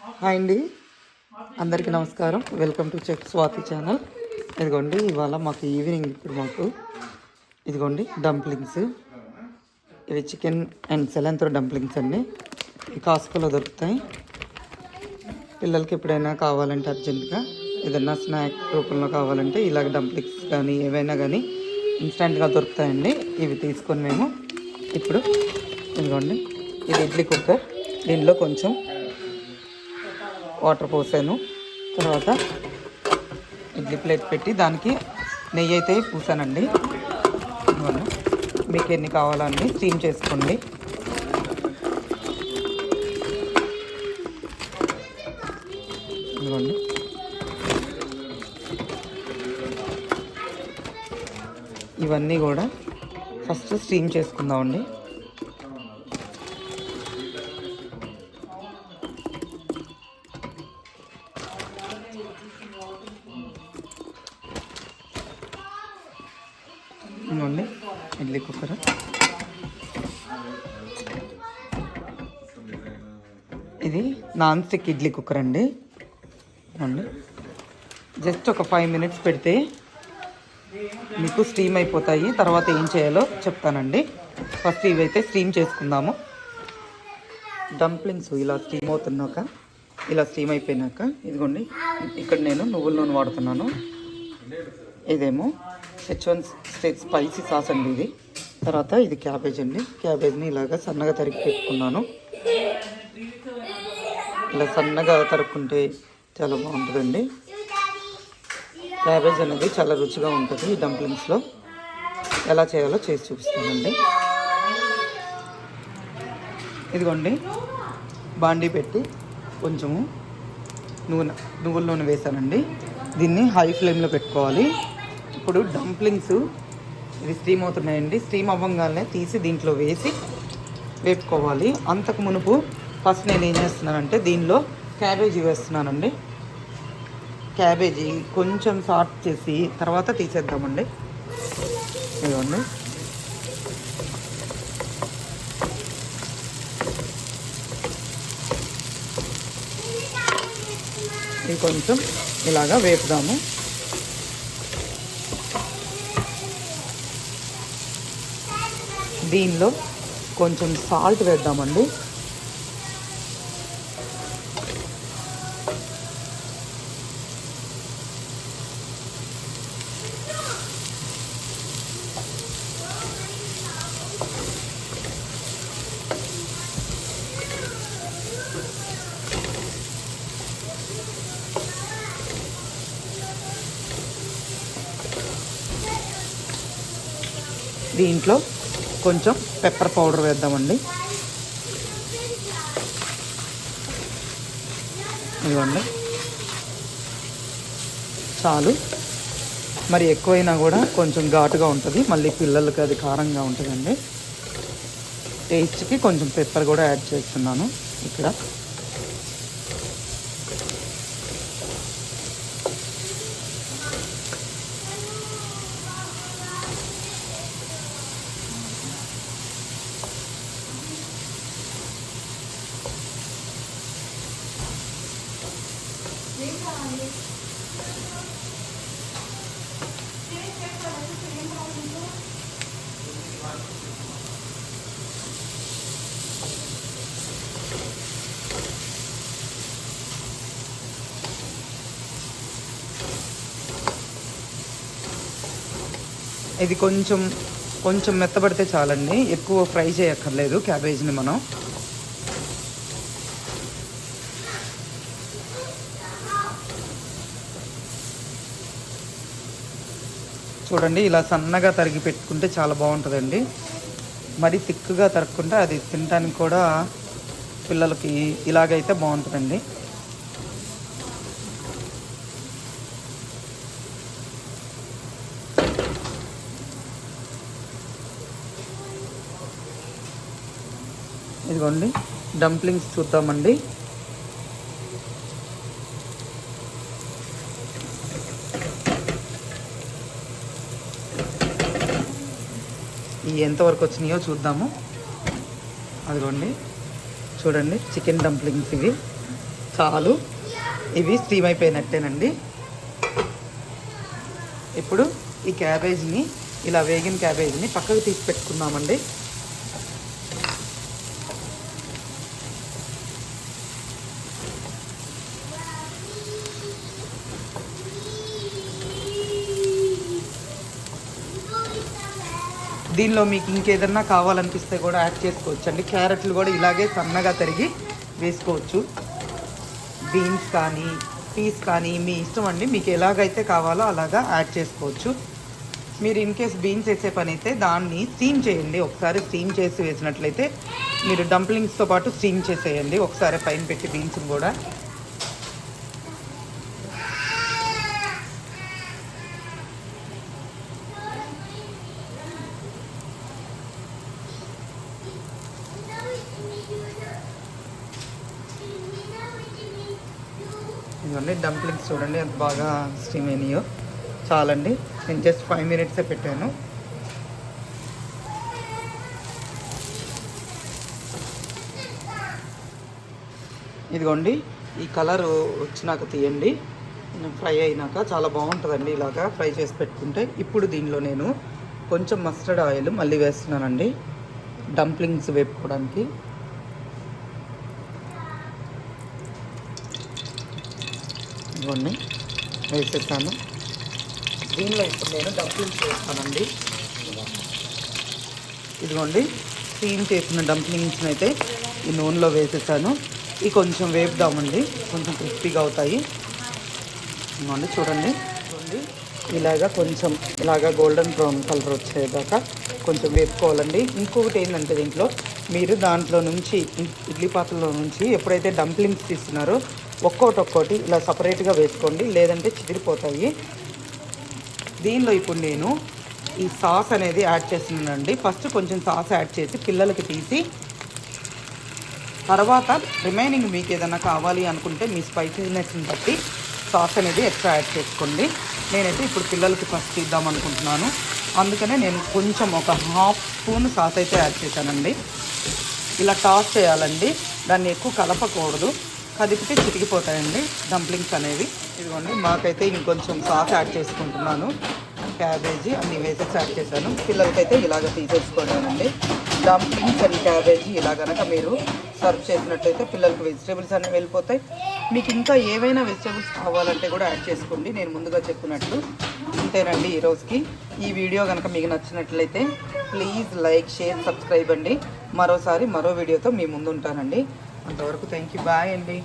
Hi అండి, అందరికీ నమస్కారం. Welcome to check Swathi channel. ఇదిగోండి, ఇవాళ మాకు ఈవినింగ్ ఇప్పుడు ఇదిగోండి డంప్లింగ్స్. ఇవి చికెన్ అండ్ సెలంత్రో డంప్లింగ్స్ అండి. ఈ కాస్కోలో దొరుకుతాయి. పిల్లలకి ఎప్పుడైనా కావాలంటే అర్జెంటుగా ఏదైనా స్నాక్ రూపంలో కావాలంటే ఇలాగ డంప్లింగ్స్ కానీ ఏవైనా కానీ ఇన్స్టెంట్గా దొరుకుతాయండి. ఇవి తీసుకొని మేము ఇప్పుడు ఇదిగోండి, ఇది ఇడ్లీ కుక్కర్. దీనిలో కొంచెం వాటర్ పోసాను. తర్వాత ఇడ్లీ ప్లేట్ పెట్టి దానికి నెయ్యి అయితే పూసానండి. మీకు ఎన్ని కావాలండి స్టీమ్ చేసుకోండి. ఇదిగోండి, ఇవన్నీ కూడా ఫస్ట్ స్టీమ్ చేసుకుందామండి. ఇదిగోండి ఇడ్లీ కుక్కర్. ఇది నాన్ స్టిక్ ఇడ్లీ కుక్కర్ అండి. జస్ట్ ఒక 5 minutes పెడితే మీకు స్టీమ్ అయిపోతాయి. తర్వాత ఏం చేయాలో చెప్తానండి. ఫస్ట్ ఇవైతే స్టీమ్ చేసుకుందాము. డంప్లింగ్స్ ఇలా స్టీమ్ అయిపోయినాక ఇదిగోండి, ఇక్కడ నేను నువ్వుల నూనె వాడుతున్నాను. ఇదేమో H1 స్పైసీ సాస్ అండి ఇది. తర్వాత ఇది క్యాబేజ్ అండి. క్యాబేజ్ని ఇలాగ సన్నగా తరిగి పెట్టుకున్నాను. ఇలా సన్నగా తరుక్కుంటే చాలా బాగుంటుందండి. క్యాబేజ్ అనేది చాలా రుచిగా ఉంటుంది. ఈ డంప్లింగ్స్లో ఎలా చేయాలో చేసి చూపిస్తానండి. ఇదిగోండి, బాండీ పెట్టి కొంచెము నువ్వుల నూనె వేసానండి. దీన్ని హై ఫ్లేమ్లో పెట్టుకోవాలి. ఇప్పుడు డంప్లింగ్స్ ఇది స్టీమ్ అవుతున్నాయండి. స్టీమ్ అవ్వగానే తీసి దీంట్లో వేసి వేపుకోవాలి. అంతకు మునుపు ఫస్ట్ నేను ఏం చేస్తున్నానంటే దీనిలో క్యాబేజీ వేస్తున్నానండి. క్యాబేజీ కొంచెం సార్ట్ చేసి తర్వాత తీసేద్దామండి. ఇదిగోండి, ఇది కొంచెం ఇలాగా వేపుదాము. దీనిలో కొంచెం సాల్ట్ వేద్దామండి. దీంట్లో కొంచెం పెప్పర్ పౌడర్ వేద్దామండి. ఇదిగోండి, చాలు. మరి ఎక్కువైనా కూడా కొంచెం ఘాటుగా ఉంటుంది, మళ్ళీ పిల్లలకి అది కారంగా ఉంటుందండి. టేస్ట్కి కొంచెం పెప్పర్ కూడా యాడ్ చేస్తున్నాను ఇక్కడ. ఇది కొంచెం మెత్తబడితే చాలండి, ఎక్కువ ఫ్రై చేయక్కర్లేదు క్యాబేజ్ని మనం. చూడండి, ఇలా సన్నగా తరిగి పెట్టుకుంటే చాలా బాగుంటుందండి. మరి తిక్కుగా తరుక్కుంటే అది తినడానికి కూడా పిల్లలకి ఇలాగైతే బాగుంటుందండి. ఇదిగోండి, డంప్లింగ్స్ చూద్దామండి. ఈ ఎంతవరకు వచ్చినాయో చూద్దాము. అదిగోండి, చూడండి చికెన్ డంప్లింగ్స్ ఇవి. చాలు, ఇవి స్టీమ్ అయిపోయినట్టేనండి. ఇప్పుడు ఈ క్యాబేజ్ని, ఇలా వేగిన క్యాబేజ్ని పక్కకు తీసి పెట్టుకుందామండి. దీనిలో మీకు ఇంకేదన్నా కావాలనిపిస్తే కూడా యాడ్ చేసుకోవచ్చు అండి. క్యారెట్లు కూడా ఇలాగే సన్నగా తరిగి వేసుకోవచ్చు. బీన్స్ కానీ పీస్ కానీ మీ ఇష్టం అండి, మీకు ఎలాగైతే కావాలో అలాగా యాడ్ చేసుకోవచ్చు. మీరు ఇన్ కేస్ బీన్స్ వేసే పని అయితే దాన్ని స్టీమ్ చేయండి. ఒకసారి స్టీమ్ చేసి వేసినట్లయితే మీరు డంప్లింగ్స్తో పాటు స్టీమ్ చేసేయండి ఒకసారి పైన పెట్టి బీన్స్ని కూడా. ఇవన్నీ డంప్లింగ్స్ చూడండి ఎంత బాగా స్టీమ్ అయినాయో. చాలండి, నేను జస్ట్ 5 మినిట్సే పెట్టాను. ఇదిగోండి, ఈ కలర్ వచ్చినాక తీయండి. ఫ్రై అయినాక చాలా బాగుంటుందండి ఇలాగా ఫ్రై చేసి పెట్టుకుంటే. ఇప్పుడు దీనిలో నేను కొంచెం మస్టర్డ్ ఆయిల్ మళ్ళీ వేస్తున్నానండి డంప్లింగ్స్ వేపుకోవడానికి. ఇవన్నీ వేసేసాను. దీనిలో ఇప్పుడు నేను డంప్లింగ్స్ వేస్తానండి. ఇదిగోండి, స్టీమ్ చేసిన డంప్లింగ్స్ని అయితే ఈ నూనెలో వేసేసాను. ఇవి కొంచెం వేపుదామండి, కొంచెం క్రిస్పీగా అవుతాయి. ఇదిగోండి చూడండి, ఇలాగా కొంచెం ఇలాగా గోల్డెన్ బ్రౌన్ కలర్ వచ్చేదాకా కొంచెం వేపుకోవాలండి. ఇంకొకటి ఏంటంటే దీంట్లో మీరు దాంట్లో నుంచి ఇడ్లీ పాత్రలో నుంచి ఎప్పుడైతే డంప్లింగ్స్ తీస్తున్నారో ఒక్కోటి ఇలా సపరేట్గా వేసుకోండి, లేదంటే చిదిరిపోతాయి. దీనిలో ఇప్పుడు నేను ఈ సాస్ అనేది యాడ్ చేస్తున్నానండి. ఫస్ట్ కొంచెం సాస్ యాడ్ చేసి పిల్లలకి తీసి, తర్వాత రిమైనింగ్ మీకు ఏదైనా కావాలి అనుకుంటే మీ స్పైసీనెస్ని బట్టి సాస్ అనేది ఎక్స్ట్రా యాడ్ చేసుకోండి. నేనైతే ఇప్పుడు పిల్లలకి ఫస్ట్ ఇద్దాం అనుకుంటున్నాను, అందుకనే నేను కొంచెం ఒక 1/2 స్పూన్ సాస్ అయితే యాడ్ చేశానండి. ఇలా టాస్ చేయాలండి, దాన్ని ఎక్కువ కలపకూడదు, కదిపితే చితికిపోతాయండి డంప్లింగ్స్ అనేవి. ఇదిగోండి, మాకైతే ఇంకొంచెం సాస్ యాడ్ చేసుకుంటున్నాను. క్యాబేజీ అన్నీ వేసేసి యాడ్ చేశాను. పిల్లలకైతే ఇలాగ తీసేసుకోవడానండి. డంప్లింగ్స్ అండ్ క్యాబేజీ ఇలా కనుక మీరు సర్వ్ చేసినట్లయితే పిల్లలకి వెజిటేబుల్స్ అన్నీ వెళ్ళిపోతాయి. మీకు ఇంకా ఏవైనా వెజిటేబుల్స్ కావాలంటే కూడా యాడ్ చేసుకోండి, నేను ముందుగా చెప్పినట్లు. అంతేనండి ఈరోజుకి. ఈ వీడియో కనుక మీకు నచ్చినట్లయితే ప్లీజ్ లైక్, షేర్, సబ్స్క్రైబ్ అండి. మరోసారి మరో వీడియోతో మీ ముందు ఉంటానండి. అంతవరకు థ్యాంక్ యూ, బాయ్ అండి.